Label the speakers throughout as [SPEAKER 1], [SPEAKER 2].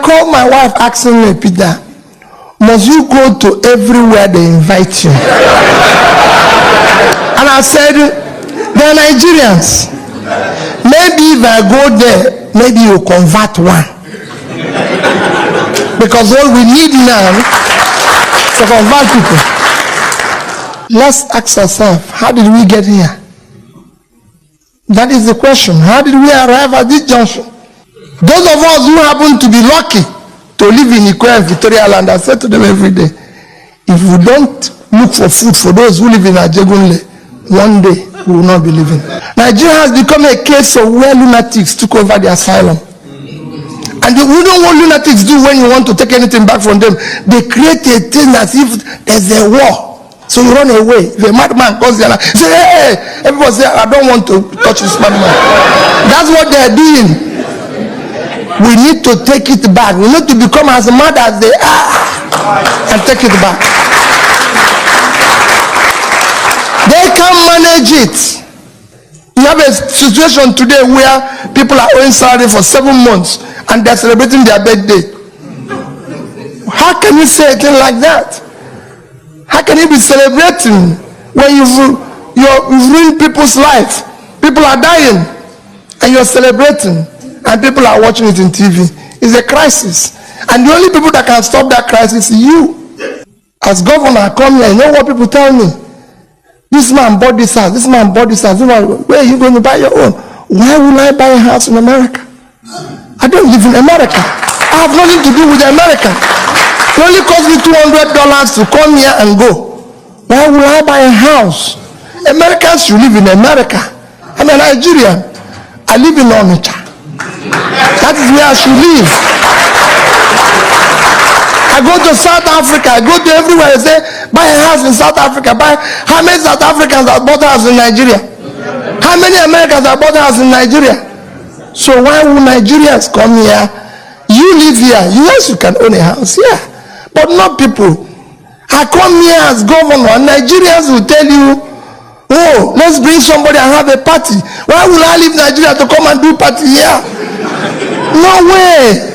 [SPEAKER 1] called my wife asking me, Peter, must you go to everywhere they invite you? And I said, they're Nigerians. Maybe if I go there, maybe you convert one. Because what we need now is to convert people. Let's ask ourselves, how did we get here? That is the question. How did we arrive at this junction? Those of us who happen to be lucky to live in Ikoyi and Victoria Land, I say to them every day, if we don't look for food for those who live in Ajegunle, one day we will not be living. Nigeria has become a case of where lunatics took over the asylum. And we don't want lunatics do when you want to take anything back from them. They create a thing as if there's a war. So you run away. If a madman comes here, say, hey, everybody say, I don't want to touch this madman. That's what they're doing. We need to take it back. We need to become as mad as they are and take it back. They can manage it. You have a situation today where people are owing salary for 7 months and they're celebrating their birthday. How can you say a thing like that? How can you be celebrating when you've ruined people's life? People are dying and you're celebrating and people are watching it in TV. It's a crisis. And the only people that can stop that crisis is you. As governor, I come here, you know what people tell me? This man bought this house, this man bought this house. Where are you going to buy your own? Why will I buy a house in America? I don't live in America. I have nothing to do with America. It only cost me $200 to come here and go. Why will I buy a house? Americans should live in America. I'm a Nigerian. I live in Onitsha. That is where I should live. I go to South Africa. I go to everywhere. I say, buy a house in South Africa. How many South Africans have bought a house in Nigeria? How many Americans have bought a house in Nigeria? So why will Nigerians come here? You live here. Yes, you can own a house here. But not people. I come here as governor and Nigerians will tell you, oh, let's bring somebody and have a party. Why will I leave Nigeria to come and do party here? No way.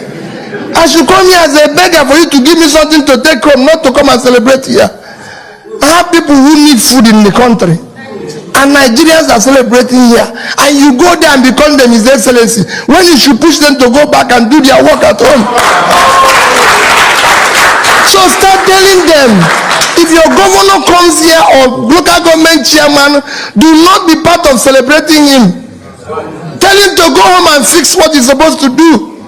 [SPEAKER 1] I should come here as a beggar for you to give me something to take home, not to come and celebrate here. I have people who need food in the country. And Nigerians are celebrating here. And you go there and become them His Excellency. When you should push them to go back and do their work at home. So start telling them, if your governor comes here or local government chairman, do not be part of celebrating him. Tell him to go home and fix what he's supposed to do.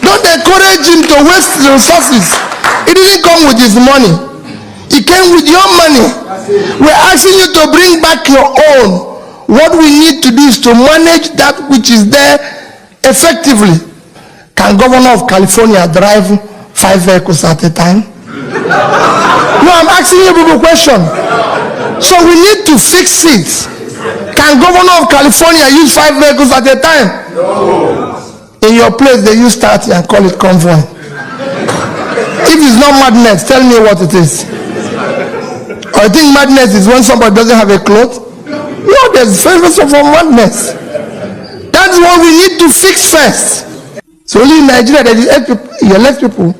[SPEAKER 1] Don't encourage him to waste the resources. He didn't come with his money. He came with your money. We're asking you to bring back your own. What we need to do is to manage that which is there effectively. Can Governor of California drive 5 vehicles at a time? No, I'm asking you a question. So we need to fix it. Can Governor of California use 5 vehicles at a time? No. In your place, they use 30 and call it convoy. If it's not madness, tell me what it is. Or I think madness is when somebody doesn't have a cloth. No, there's flavors of madness. That's what we need to fix first. So only in Nigeria that you elect people.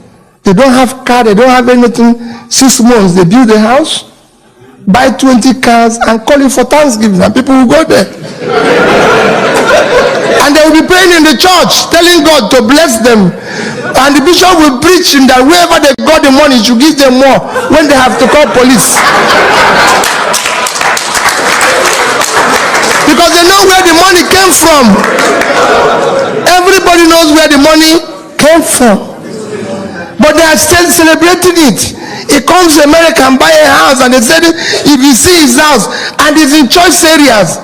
[SPEAKER 1] They don't have car, they don't have anything. 6 months, they build a house, buy 20 cars, and call it for Thanksgiving, and people will go there. And they will be praying in the church, telling God to bless them. And the bishop will preach in that wherever they got the money, should give them more when they have to call police. Because they know where the money came from. Everybody knows where the money came from. But they are still celebrating it. He comes to America and buy a house, and they said if you see his house and it's in choice areas,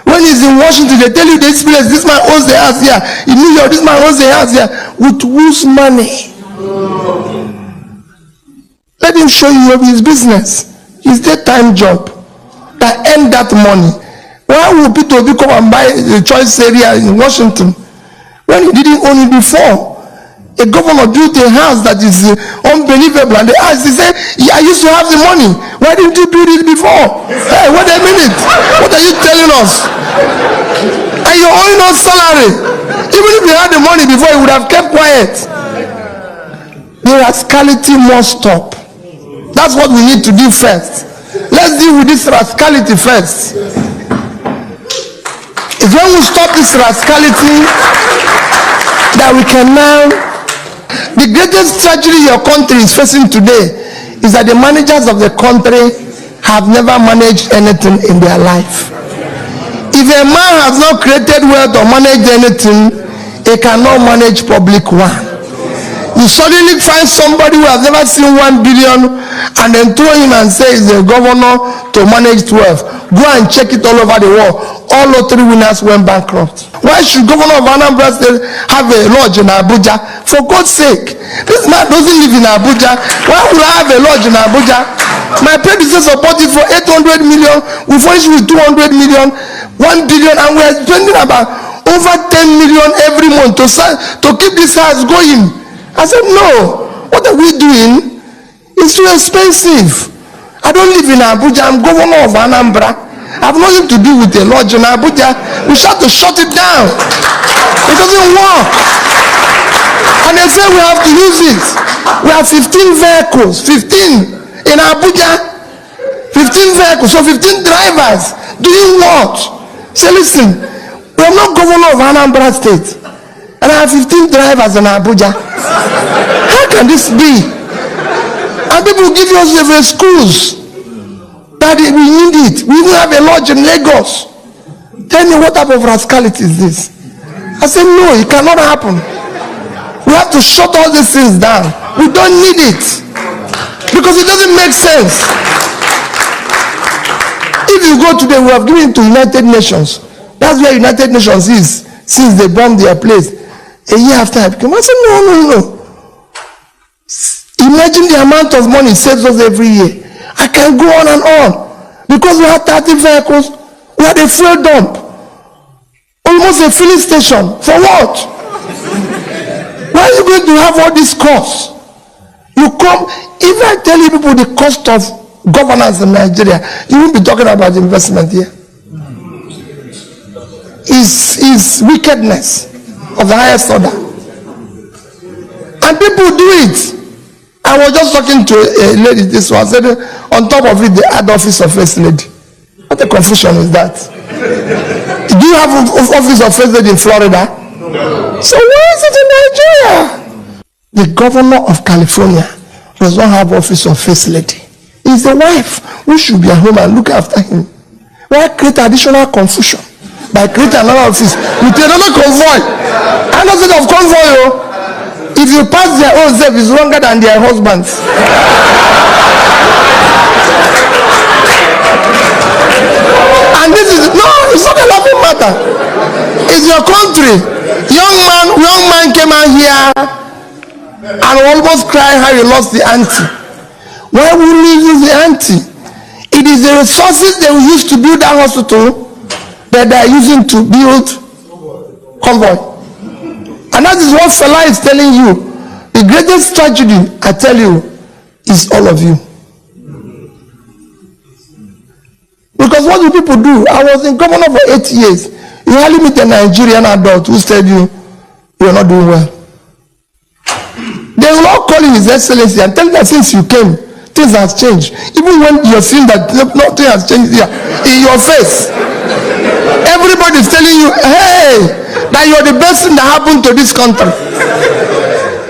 [SPEAKER 1] when he's in Washington, they tell you this place, this man owns the house here. In New York, this man owns the house here. With whose money? Let him show you his business. His daytime job that earn that money. Why would Peter Obi come and buy the choice area in Washington when he didn't own it before? A governor built a house that is unbelievable, and they asked, he said, I used to have the money. Why didn't you build it before? Hey, wait a minute. What are you telling us? And you're owing us salary. Even if you had the money before, you would have kept quiet. The rascality must stop. That's what we need to do first. Let's deal with this rascality first. It's when we stop this rascality that we can now. The greatest tragedy your country is facing today is that the managers of the country have never managed anything in their life. If a man has not created wealth or managed anything, he cannot manage public one. You suddenly find somebody who has never seen 1 billion and then throw him and say he's a governor to manage 12. Go and check it all over the world. All lottery winners went bankrupt. Why should governor of Anambra State have a lodge in Abuja? For God's sake, this man doesn't live in Abuja. Why would I have a lodge in Abuja? My predecessor bought it for 800 million. We finished with 200 million, 1 billion, and we are spending about over 10 million every month to keep this house going. I said, no, what are we doing? It's too expensive. I don't live in Abuja. I'm governor of Anambra. I have nothing to do with a lodge in Abuja. We have to shut it down. It doesn't work. And they say we have to use it. We have 15 vehicles. 15 in Abuja. 15 vehicles. So 15 drivers. Doing what? Say, listen, we're not governor of Anambra State. And I have 15 drivers in Abuja. How can this be? And people give us every schools. Daddy, we need it. We even have a lodge in Lagos. Tell me what type of rascality is this? I said, no, it cannot happen. We have to shut all these things down. We don't need it. Because it doesn't make sense. If you go today, we have given it to United Nations. That's where United Nations is since they bombed their place. A year after I came, I said, no. Imagine the amount of money it saves us every year. I can go on and on. Because we had 30 vehicles, we had a fuel dump. Almost a filling station. For what? Why are you going to have all this cost? You come, if I tell you people the cost of governance in Nigeria, you won't be talking about investment here. Is wickedness of the highest order. And people do it. I was just talking to a lady this one. I said, on top of it, the head office of first lady. What a confusion is that? Do you have office of first lady in Florida? No. So why is it in Nigeria? The governor of California does not have office of first lady. It's the wife who should be at home and look after him. Why create additional confusion by creating another office with another convoy? And instead of convoy, if you pass their own self, it's longer than their husbands. And this is it's not a laughing matter. It's your country. Young man came out here and almost cried how he lost the auntie. Why would he lose the auntie? It is the resources they will use to build that hospital that they are using to build convoy. And that is what Fela is telling you. The greatest tragedy, I tell you, is all of you. Because what do people do? I was in governor for 8 years. You hardly meet a Nigerian adult who said you are not doing well. They will all call him His Excellency and tell him that since you came, things have changed. Even when you're seeing that nothing has changed here, in your face. Everybody is telling you, hey, that you're the best thing that happened to this country.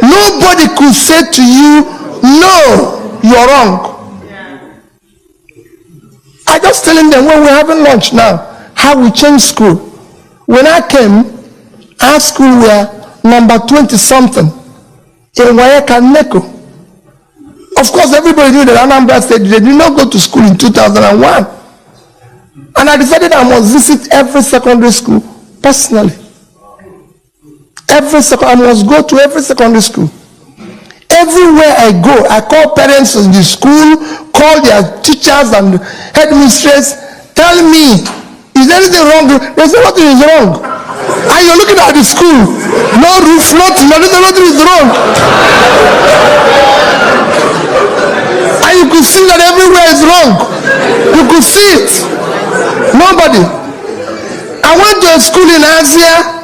[SPEAKER 1] Nobody could say to you, no, you're wrong. I just telling them when we're having lunch now, how we changed school. When I came, our school were number 20 something in Wayeka Neko. Of course, everybody knew that Anambra State, they did not go to school in 2001. And I decided I must visit every secondary school personally. I must go to every secondary school. Everywhere I go, I call parents in the school, call their teachers and headmistress, tell me, is there anything wrong? They say nothing is wrong. And you're looking at the school, no roof, nothing is wrong. And you could see that everywhere is wrong. You could see it. Nobody. I went to a school in Asia,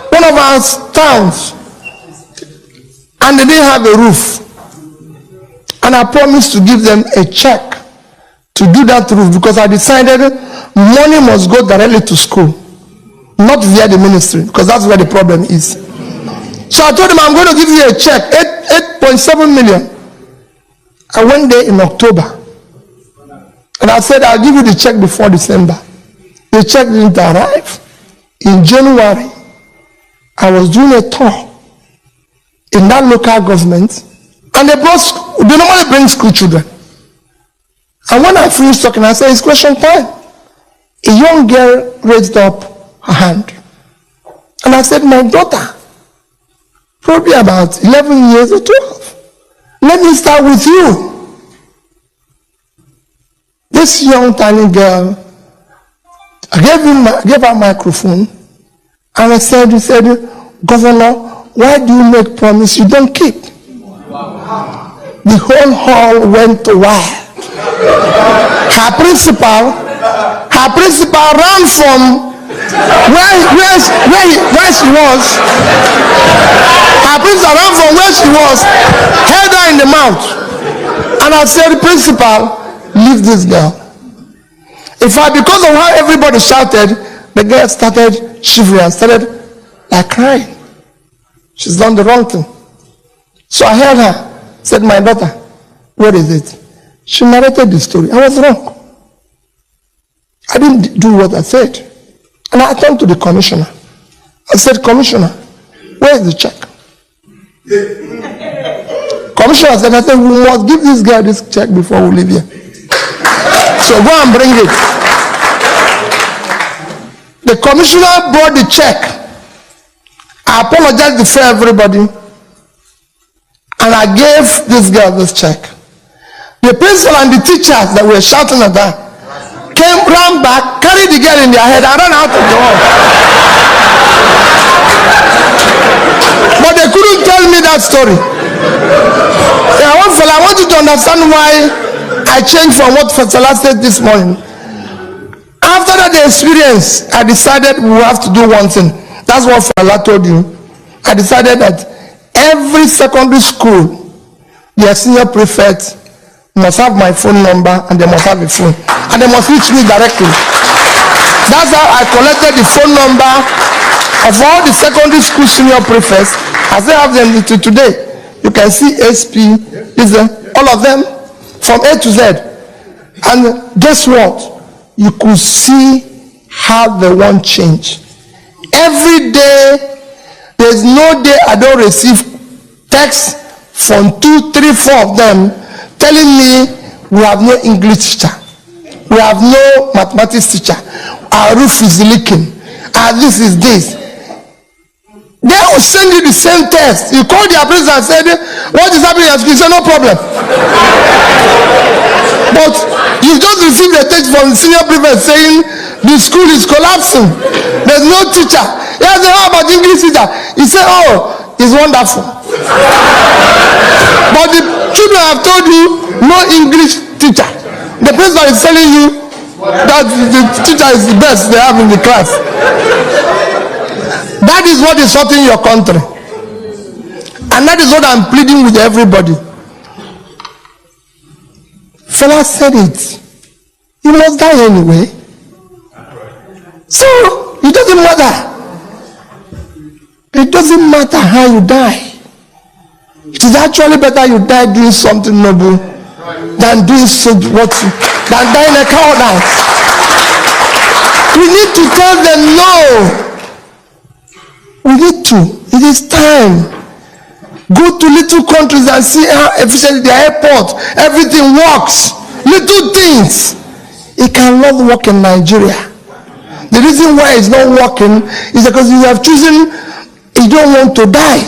[SPEAKER 1] one of our towns, and they didn't have a roof. And I promised to give them a check to do that roof, because I decided money must go directly to school, not via the ministry, because that's where the problem is. So I told them, I'm going to give you a check, 8.7 million. I went there in October. And I said, I'll give you the check before December. The check didn't arrive. In January, I was doing a tour in that local government, and they normally bring school children. And when I finished talking, I said, it's question time. A young girl raised up her hand. And I said, my daughter, probably about 11 years or 12. Let me start with you. This young tiny girl, I gave her a microphone, and I said, Governor, why do you make promise you don't keep? The whole hall went wild. Her principal ran from where she was. Her principal ran from where she was, held her in the mouth. And I said, principal, leave this girl. In fact, because of how everybody shouted, the girl started shivering and started like crying. She's done the wrong thing. So I held her, said, my daughter, what is it? She narrated the story. I was wrong. I didn't do what I said. And I turned to the commissioner. I said, Commissioner, where is the check? Commissioner said, we must give this guy this check before we leave here. So go and bring it. The commissioner brought the check. I apologized before everybody, and I gave this girl this check. The principal and the teachers that were shouting at her ran back, carried the girl in their head, and ran out of the hall. But they couldn't tell me that story. I want you to understand why I changed from what Fatala said this morning. After that experience, I decided we have to do one thing. That's what Fatala told you. I decided that every secondary school, their senior prefect must have my phone number, and they must have a phone, and they must reach me directly. That's how I collected the phone number of all the secondary school senior prefects. I still have them to today. You can see SP, all of them from A to Z. And guess what? You could see how they want change. Every day, there's no day I don't receive texts from 2, 3, 4 of them telling me we have no English teacher, we have no mathematics teacher, our roof is leaking, this is this. They will send you the same test. You call their principal and say, what is happening at school? You say, no problem. But you just received a text from the senior prefect saying the school is collapsing, there's no teacher. He said, how about English teacher? He said, oh, it's wonderful. But the children have told you no English teacher. The principal is telling you that the teacher is the best they have in the class. That is what is hurting your country. And that is what I'm pleading with everybody. Fella said it. You must die anyway. So, it doesn't matter. It doesn't matter how you die. It is actually better you die doing something noble than doing than dying a coward. We need to tell them no. We need to. It is time. Go to little countries and see how efficient their airport, everything works. Little things. It cannot work in Nigeria. The reason why it's not working is because you have chosen, you don't want to die.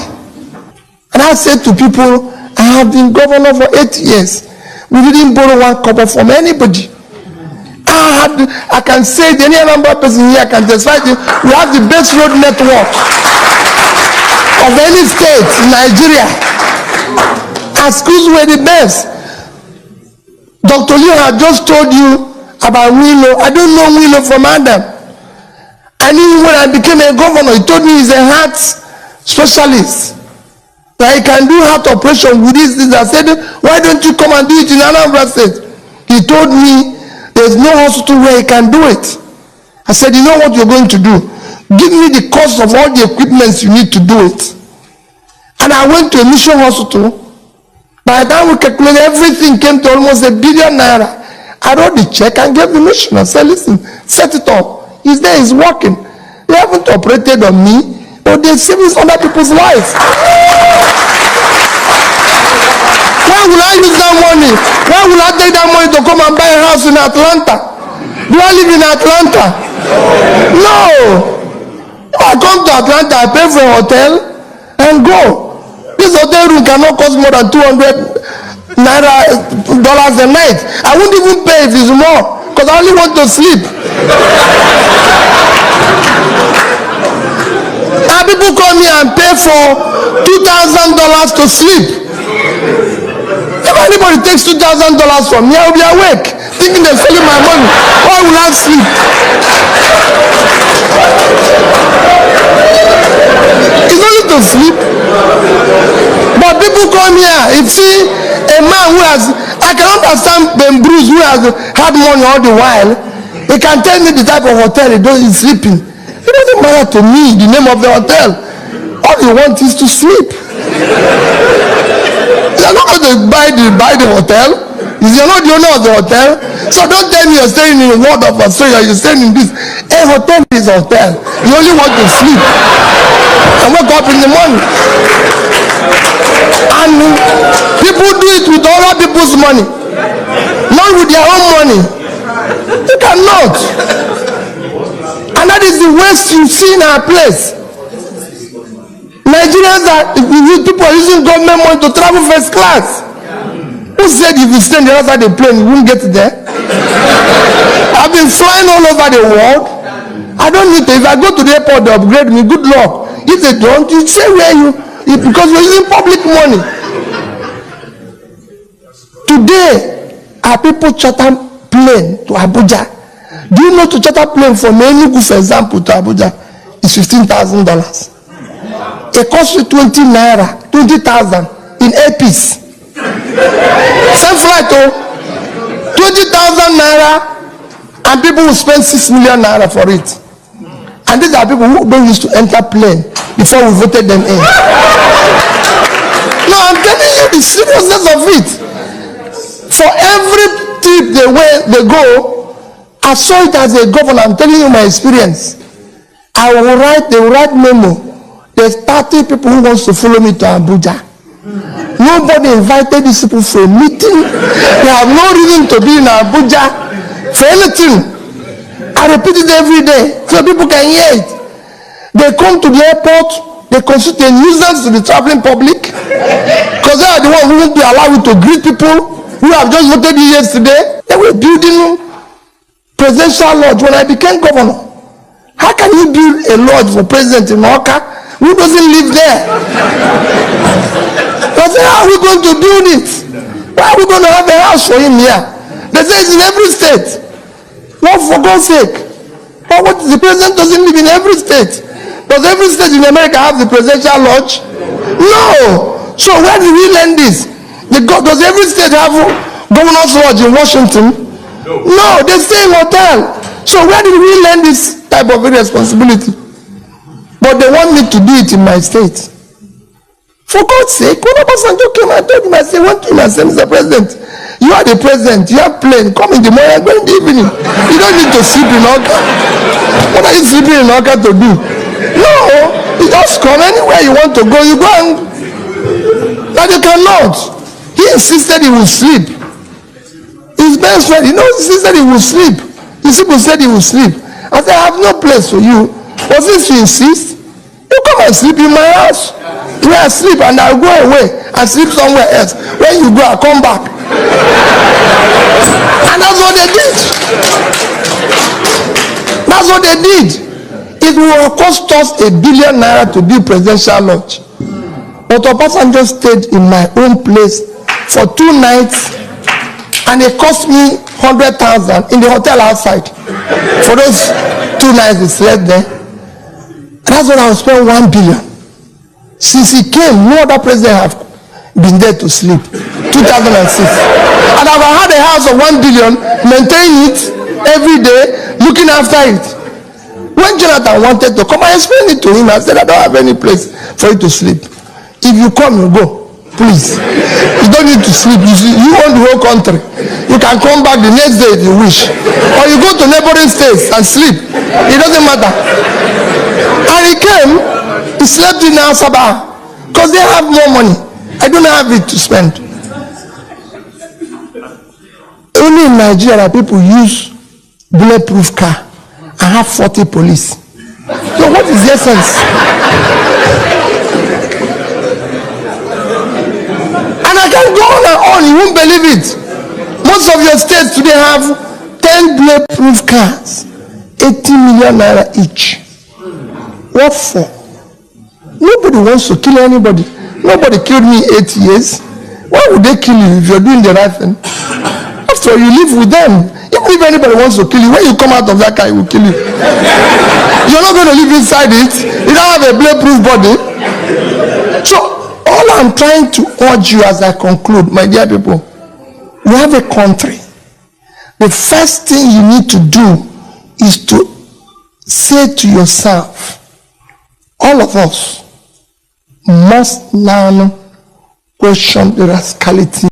[SPEAKER 1] And I said to people, I have been governor for 8 years. We didn't borrow one copper from anybody. I can say any number of person here can testify to, we have the best road network of any state in Nigeria. Our schools were the best. Dr. Leo had just told you about Willow. I don't know Willow from Adam. I knew when I became a governor. He told me he's a heart specialist. that he can do heart operation with this. I said, why don't you come and do it in Anambra State? He told me there's no hospital where he can do it. I said, you know what you're going to do? Give me the cost of all the equipment you need to do it. And I went to a mission hospital. By the time we calculated, everything came to almost ₦1 billion. I wrote the check and gave the mission. I said, listen, set it up. He's there, he's working. They haven't operated on me, but they're saving other people's lives. Why will I use that money? Why will I take that money to come and buy a house in Atlanta? Do I live in Atlanta? No. If I come to Atlanta, I pay for a hotel and go. This hotel room cannot cost more than $200 a night. I won't even pay if it's more, because I only want to sleep. Now people come here and pay for $2,000 to sleep. If anybody takes $2,000 from me, I will be awake, thinking they're selling my money. Why will I sleep? It's only to sleep. But people come here, if see a man who has, I can understand Ben Bruce who has had money all the while, he can tell me the type of hotel he's sleeping. It doesn't matter to me the name of the hotel. All you want is to sleep. You're not going to buy the hotel. You're not the owner of the hotel. So don't tell me you're staying in the world of Australia, you're staying in this. A hotel is a hotel. You only want to sleep and wake up in the morning. And people do it with other people's money, not with their own money. They cannot. And that is the waste you see in our place. Nigerians people are using government money to travel first class. Who said if you stay on the other side of the plane, you won't get there? I've been flying all over the world. I don't need to. If I go to the airport, they upgrade me. Good luck. If they don't, you say where you, because you're using public money. Today, our people charter plane to Abuja. Do you know to charter plane from Enugu, for example, to Abuja is $15,000. It costs you 20,000 in a piece. Same flight, 20,000 naira, and people will spend 6 million naira for it. And these are people who don't used to enter plane before we voted them in. No, I'm telling you the seriousness of it. For every trip they go, I saw it as a governor. I'm telling you my experience. They will write memo. There's 30 people who wants to follow me to Abuja. Nobody invited these people for a meeting. They have no reason to be in Abuja for anything. I repeat it every day so people can hear it. They come to the airport, they constitute a nuisance to the traveling public, because they are the ones who won't be allowed to greet people who have just voted yesterday. They were building presidential lodge when I became governor. How can you build a lodge for president in Oka who doesn't live there? They say, how are we going to build it? Why are we going to have a house for him here? They say it's in every state. What, for God's sake? What, the president doesn't live in every state. Does every state in America have the presidential lodge? No. So where did we learn this? Does every state have governor's lodge in Washington? No, they stay in hotel. So where did we learn this type of irresponsibility? But they want me to do it in my state. For God's sake, when Obasanjo came, I told him, I said, went to him and said, Mr. President, you are the president, you have plane, come in the morning, go in the evening. You don't need to sleep in Oka. What are you sleeping in Oka to do? No, you just come anywhere you want to go, you go and, but you cannot. He insisted he will sleep. His best friend, he insisted he will sleep. His people said he will sleep. I said, I have no place for you. But since you insist, you come and sleep in my house. Where I sleep and I'll go away and sleep somewhere else. When you go, I'll come back. And that's what they did. That's what they did. It will cost us ₦1 billion to build presidential lodge. But Obasanjo stayed in my own place for 2 nights and it cost me 100,000 in the hotel outside. For those 2 nights he slept there. That's when I will spend 1 billion. Since he came, no other president have been there to sleep. 2006. And I've had a house of 1 billion, maintain it every day, looking after it. When Jonathan wanted to come, I explained it to him. I said, I don't have any place for you to sleep. If you come, you go. Please. You don't need to sleep. You own the whole country. You can come back the next day if you wish. Or you go to neighboring states and sleep. It doesn't matter. And he came, he slept in Asaba. Because they have more money. I don't have it to spend. Only in Nigeria, people use bulletproof car and have 40 police. So what is the essence? And I can go on and on. You won't believe it. Most of your states today have 10 bulletproof cars, 80 million naira each. What for? Nobody wants to kill anybody. Nobody killed me 8 years. Why would they kill you if you're doing the right thing? After all, you live with them. Even if anybody wants to kill you, when you come out of that car, it will kill you. You're not going to live inside it. You don't have a bulletproof body. So, all I'm trying to urge you as I conclude, my dear people, we have a country. The first thing you need to do is to say to yourself, all of us must now question the rascality